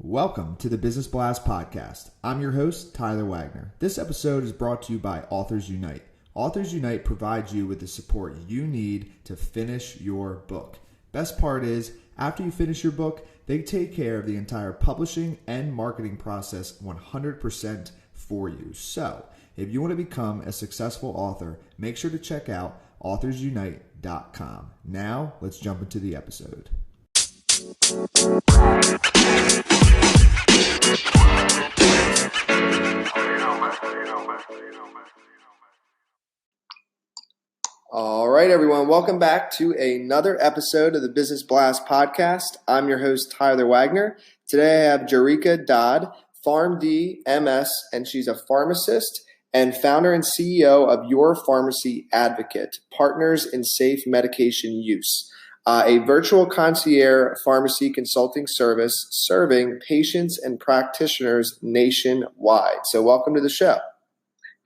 Welcome to the Business Blast Podcast. I'm your host, Tyler Wagner. This episode is brought to you by Authors Unite. Authors Unite provides you with the support you need to finish your book. Best part is, after you finish your book, they take care of the entire publishing and marketing process 100% for you. So, if you want to become a successful author, make sure to check out authorsunite.com. Now, let's jump into the episode. All right, everyone. Welcome back to another episode of the Business Blast Podcast. I'm your host, Tyler Wagner. Today I have Jerrica Dodd, PharmD, MS, and she's a pharmacist and founder and CEO of Your Pharmacy Advocate, Partners in Safe Medication Use, a virtual concierge pharmacy consulting service serving patients and practitioners nationwide. So welcome to the show.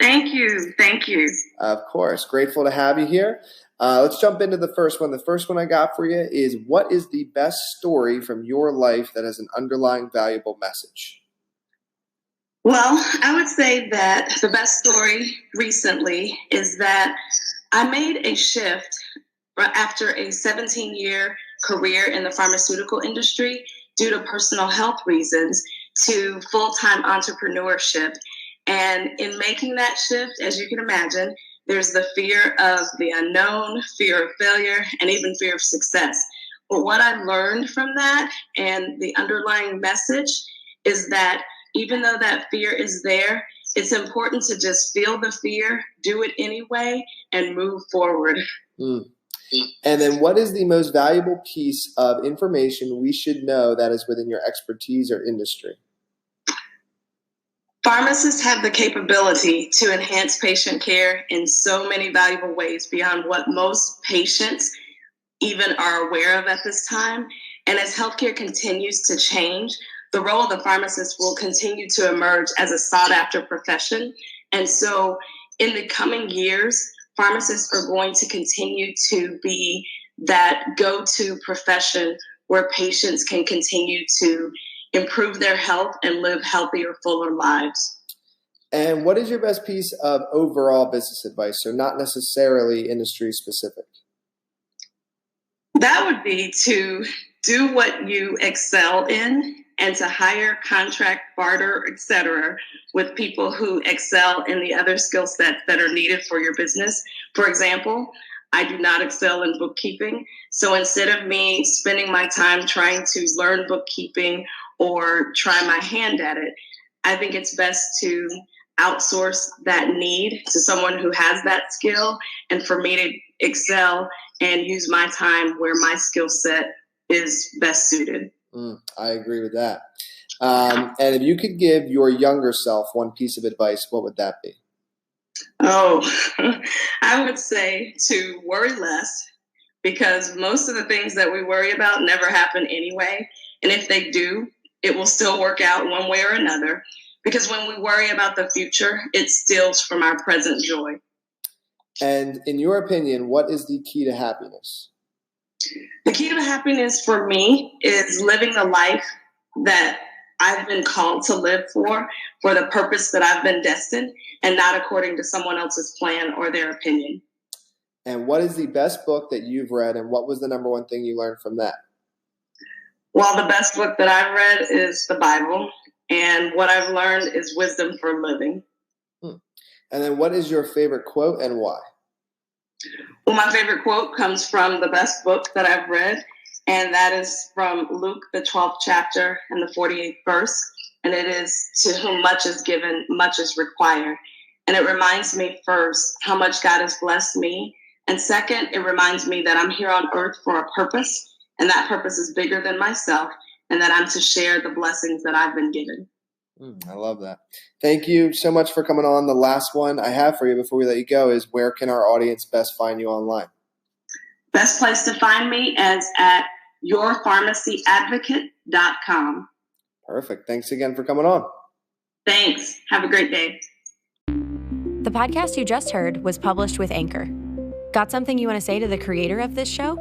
Thank you. Thank you. Of course. Grateful to have you here. Let's jump into the first one. The first one I got for you is, what is the best story from your life that has an underlying valuable message? Well, I would say that the best story recently is that I made a shift after a 17-year career in the pharmaceutical industry due to personal health reasons to full-time entrepreneurship. And in making that shift, as you can imagine, there's the fear of the unknown, fear of failure, and even fear of success. But what I learned from that and the underlying message is that even though that fear is there, it's important to just feel the fear, do it anyway, and move forward. And then what is the most valuable piece of information we should know that is within your expertise or industry? Pharmacists have the capability to enhance patient care in so many valuable ways beyond what most patients even are aware of at this time. And as healthcare continues to change, the role of the pharmacist will continue to emerge as a sought-after profession. And so in the coming years, pharmacists are going to continue to be that go-to profession where patients can continue to improve their health and live healthier, fuller lives. And what is your best piece of overall business advice, so not necessarily industry specific? That would be to do what you excel in and to hire, contract, barter, etc., with people who excel in the other skill sets that are needed for your business. For example, I do not excel in bookkeeping. So instead of me spending my time trying to learn bookkeeping or try my hand at it, I think it's best to outsource that need to someone who has that skill, and for me to excel and use my time where my skill set is best suited. I agree with that. And if you could give your younger self one piece of advice, what would that be? Oh, I would say to worry less, because most of the things that we worry about never happen anyway. And if they do, it will still work out one way or another. Because when we worry about the future, it steals from our present joy. And in your opinion, what is the key to happiness? The key to happiness for me is living the life that I've been called to live for the purpose that I've been destined, and not according to someone else's plan or their opinion. And what is the best book that you've read, and what was the number one thing you learned from that? Well, the best book that I've read is the Bible, and what I've learned is wisdom for living. And then what is your favorite quote and why? Well, my favorite quote comes from the best book that I've read, and that is from Luke, the 12th chapter and the 48th verse. And it is, to whom much is given, much is required. And it reminds me, first, how much God has blessed me. And second, it reminds me that I'm here on earth for a purpose, and that purpose is bigger than myself, and that I'm to share the blessings that I've been given. I love that. Thank you so much for coming on. The last one I have for you before we let you go is, where can our audience best find you online? Best place to find me is at yourpharmacyadvocate.com. Perfect. Thanks again for coming on. Thanks. Have a great day. The podcast you just heard was published with Anchor. Got something you want to say to the creator of this show?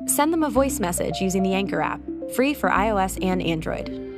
Send them a voice message using the Anchor app, free for iOS and Android.